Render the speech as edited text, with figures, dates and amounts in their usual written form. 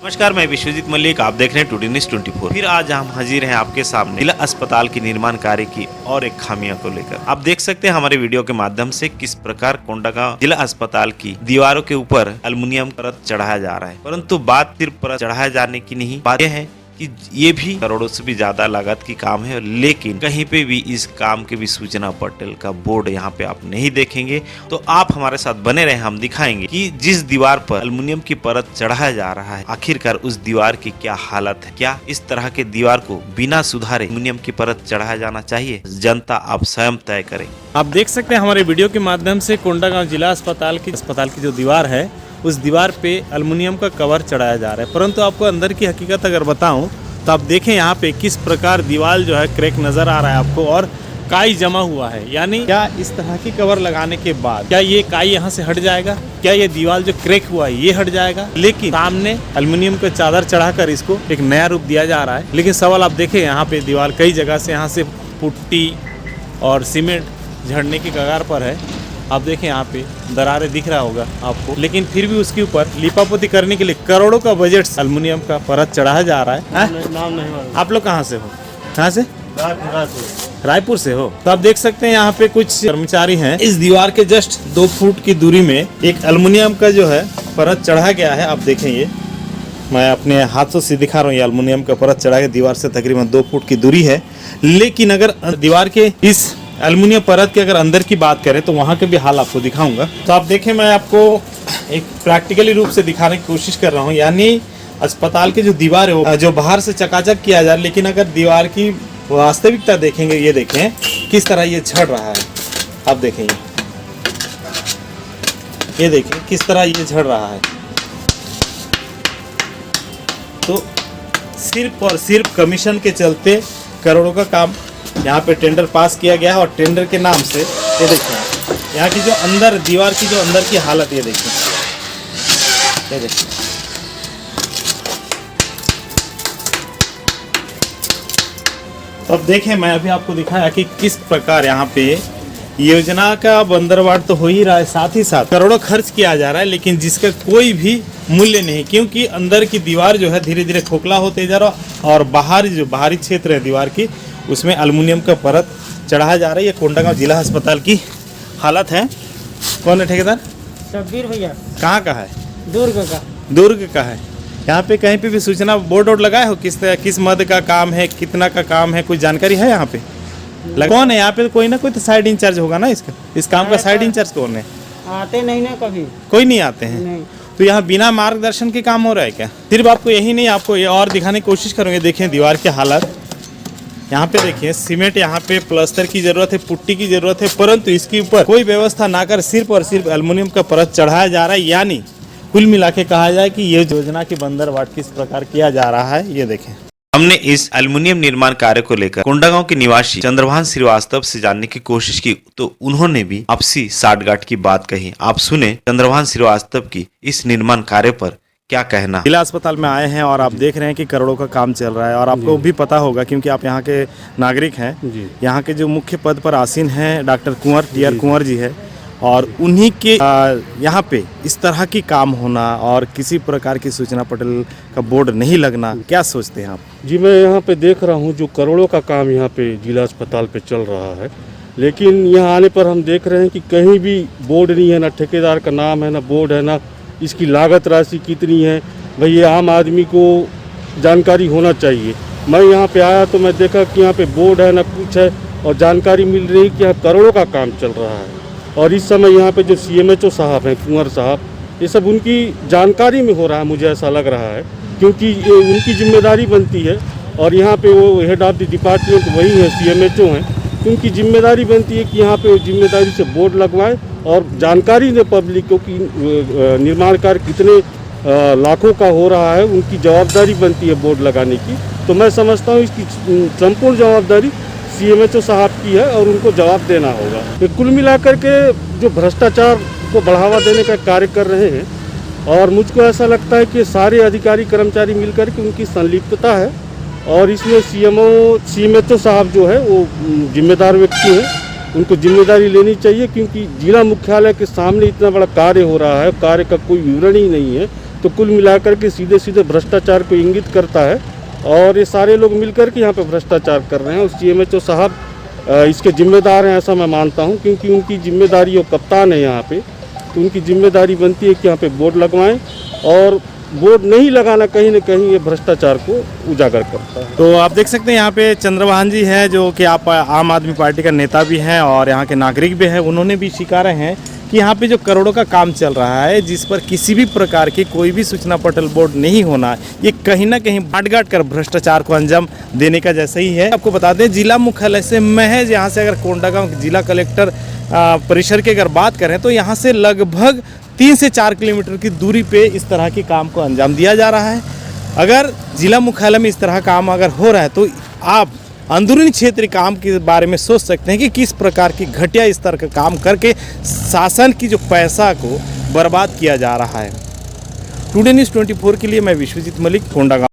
नमस्कार, मैं विश्वजीत मलिक। आप देख रहे हैं टुडे न्यूज़ 24। फिर आज हम हाजिर हैं आपके सामने जिला अस्पताल की निर्माण कार्य की और एक खामियों को लेकर। आप देख सकते हैं हमारे वीडियो के माध्यम से किस प्रकार कोंडागांव जिला अस्पताल की दीवारों के ऊपर एल्युमिनियम परत चढ़ाया जा रहा है। परंतु बात सिर्फ परत चढ़ाए जाने की नहीं, बात यह है कि ये भी करोड़ों से भी ज्यादा लागत की काम है। लेकिन कहीं पे भी इस काम के भी सूचना पटेल का बोर्ड यहाँ पे आप नहीं देखेंगे। तो आप हमारे साथ बने रहे, हम दिखाएंगे कि जिस दीवार पर एल्युमिनियम की परत चढ़ाया जा रहा है, आखिरकार उस दीवार की क्या हालत है। क्या इस तरह के दीवार को बिना सुधारे एल्युमिनियम की परत चढ़ाया जाना चाहिए? जनता आप स्वयं तय करें। आप देख सकते हैं हमारे वीडियो के माध्यम से कोंडागांव जिला अस्पताल की जो दीवार है, उस दीवार पे एल्युमिनियम का कवर चढ़ाया जा रहा है। परंतु आपको अंदर की हकीकत अगर बताऊं तो आप देखें यहाँ पे किस प्रकार दीवार जो है क्रैक नज़र आ रहा है आपको, और काई जमा हुआ है। यानी क्या इस तरह की कवर लगाने के बाद क्या ये काई यहाँ से हट जाएगा? क्या ये दीवार जो क्रैक हुआ है ये हट जाएगा? लेकिन सामने एल्युमिनियम का चादर चढ़ाकर इसको एक नया रूप दिया जा रहा है। लेकिन सवाल आप देखें, यहाँ पे दीवार कई जगह से यहाँ से पुट्टी और सीमेंट झड़ने की कगार पर है। आप देखें यहाँ पे दरारें दिख रहा होगा आपको, लेकिन फिर भी उसके ऊपर लिपापोती करने के लिए करोड़ों का बजट एल्युमिनियम का परत चढ़ाया जा रहा है। नाम नहीं मालूम। आप लोग कहाँ से हो? कहाँ से? रायपुर से हो? तो आप देख सकते हैं यहाँ पे कुछ कर्मचारी हैं। इस दीवार के जस्ट 2 फुट की दूरी में एक एल्युमिनियम का जो है परत चढ़ा गया है। आप देखें, ये मैं अपने हाथों से दिखा रहा हूँ। ये एल्युमिनियम का परत चढ़ा के दीवार से तकरीबन 2 फुट की दूरी है। लेकिन अगर दीवार के इस एल्युमिनियम परत के अगर अंदर की बात करें तो वहाँ के भी हाल आपको दिखाऊंगा। तो आप देखें, मैं आपको एक प्रैक्टिकली रूप से दिखाने की कोशिश कर रहा हूँ। यानी अस्पताल की जो दीवार है वो जो बाहर से चकाचक किया जा रहा है, लेकिन अगर दीवार की वास्तविकता देखेंगे, ये देखें किस तरह ये झड़ रहा है। आप देखें, ये देखें किस तरह ये झड़ रहा है। तो सिर्फ और सिर्फ कमीशन के चलते करोड़ों का काम यहाँ पे टेंडर पास किया गया है। और टेंडर के नाम से ये देखिए यहाँ की जो अंदर दीवार की जो अंदर की हालत, ये देखिए, ये देखिए। तो अब देखें, मैं अभी आपको दिखाया कि किस प्रकार यहाँ पे योजना का बंदरवाट तो हो ही रहा है, साथ ही साथ करोड़ों खर्च किया जा रहा है, लेकिन जिसका कोई भी मूल्य नहीं। क्योंकि अंदर की दीवार जो है धीरे धीरे खोखला होते जा रहा, और बाहरी क्षेत्र है दीवार की, उसमें एल्युमिनियम का परत चढ़ाया जा रहा है। ये कोंडागांव जिला अस्पताल की हालत है। कौन है ठेकेदार? शब्बीर भैया। कहाँ का है? दुर्ग का है। यहाँ पे कहीं पे भी सूचना बोर्ड लगाए हो? किस मद का काम है, कितना का काम है, कोई जानकारी है यहाँ पे? कौन है यहाँ पे? कोई ना कोई तो साइड इंचार्ज होगा ना इसका, इस काम का साइड इंचार्ज कौन है? आते नहीं ना कभी, कोई नहीं आते हैं। नहीं। तो यहाँ बिना मार्गदर्शन के काम हो रहा है क्या? सिर्फ आपको यही नहीं, आपको ये और दिखाने की कोशिश करूँगे। देखें दीवार की हालत, यहाँ पे देखिए सीमेंट, यहाँ पे प्लास्टर की जरूरत है, पुट्टी की जरूरत है, परंतु इसके ऊपर कोई व्यवस्था ना कर सिर्फ और सिर्फ एल्युमिनियम का परत चढ़ाया जा रहा है। यानी कुल मिला के कहा जाए कि ये योजना की बंदरवाट किस प्रकार किया जा रहा है, ये देखें। हमने इस एल्युमिनियम निर्माण कार्य को लेकर कोंडागांव के निवासी चंद्रभान श्रीवास्तव से जानने की कोशिश की, तो उन्होंने भी आपसी साठगांठ की बात कही। आप सुने चंद्रभान श्रीवास्तव की इस निर्माण कार्य पर क्या कहना। जिला अस्पताल में आए हैं और आप देख रहे हैं कि करोड़ों का काम चल रहा है, और आपको भी पता होगा क्योंकि आप यहाँ के नागरिक हैं। यहाँ के जो मुख्य पद पर आसीन हैं डॉक्टर कुंवर जी है, और उन्हीं के यहाँ पे इस तरह की काम होना और किसी प्रकार की सूचना पटेल का बोर्ड नहीं लगना, क्या सोचते हैं आप? जी, मैं यहाँ पे देख रहा हूँ जो करोड़ों का काम यहाँ पे जिला अस्पताल पे चल रहा है, लेकिन यहाँ आने पर हम देख रहे हैं कि कहीं भी बोर्ड नहीं है, ना ठेकेदार का नाम है, ना बोर्ड है, ना इसकी लागत राशि कितनी है। भाई ये आम आदमी को जानकारी होना चाहिए। मैं यहाँ पे आया तो मैं देखा कि यहाँ पे बोर्ड है ना कुछ है, और जानकारी मिल रही कि यहाँ करोड़ों का काम चल रहा है। और इस समय यहाँ पे जो CMHO साहब हैं, कुंवर साहब, ये सब उनकी जानकारी में हो रहा है, मुझे ऐसा लग रहा है, क्योंकि उनकी जिम्मेदारी बनती है। और यहाँ पे वो हेड ऑफ द डिपार्टमेंट वही है, CMHO हैं, उनकी जिम्मेदारी बनती है कि यहाँ पे जिम्मेदारी से बोर्ड लगवाएं और जानकारी दें पब्लिक को कि निर्माण कार्य कितने लाखों का हो रहा है। उनकी जवाबदारी बनती है बोर्ड लगाने की। तो मैं समझता हूँ इसकी संपूर्ण जवाबदारी CMHO साहब की है और उनको जवाब देना होगा। तो कुल मिलाकर के जो भ्रष्टाचार को बढ़ावा देने का कार्य कर रहे हैं, और मुझको ऐसा लगता है कि सारे अधिकारी कर्मचारी मिलकर के उनकी संलिप्तता है, और इसमें CMHO साहब जो है वो जिम्मेदार व्यक्ति हैं, उनको जिम्मेदारी लेनी चाहिए। क्योंकि जिला मुख्यालय के सामने इतना बड़ा कार्य हो रहा है, कार्य का कोई विवरण ही नहीं है, तो कुल मिलाकर के सीधे सीधे भ्रष्टाचार को इंगित करता है। और ये सारे लोग मिलकर के यहाँ पे भ्रष्टाचार कर रहे हैं। उस CMHO साहब इसके जिम्मेदार हैं, ऐसा मैं मानता हूँ, क्योंकि उनकी जिम्मेदारी, वो कप्तान है यहाँ पे, तो उनकी जिम्मेदारी बनती है कि यहाँ पे बोर्ड लगवाएं। और बोर्ड नहीं लगाना कहीं ना कहीं ये भ्रष्टाचार को उजागर करता है। तो आप देख सकते हैं यहाँ पे चंद्रवाहन जी हैं, जो कि आप आम आदमी पार्टी का नेता भी हैं और यहाँ के नागरिक भी हैं। उन्होंने भी स्वीकारा है कि यहाँ पे जो करोड़ों का काम चल रहा है, जिस पर किसी भी प्रकार की कोई भी सूचना पटल बोर्ड नहीं होना, ये कहीं ना कहीं बांट कर भ्रष्टाचार को अंजाम देने का जैसा ही है। आपको बता दें, जिला मुख्यालय से महज यहाँ से अगर कोंडागांव जिला कलेक्टर परिसर की अगर बात करें तो यहाँ से लगभग 3 से 4 किलोमीटर की दूरी पे इस तरह के काम को अंजाम दिया जा रहा है। अगर जिला मुख्यालय में इस तरह काम अगर हो रहा है तो आप अंदरूनी क्षेत्रीय काम के बारे में सोच सकते हैं कि किस प्रकार की घटिया स्तर का काम करके शासन की जो पैसा को बर्बाद किया जा रहा है। टुडे न्यूज़ 24 के लिए मैं विश्वजीत मलिक, कोंडागांव।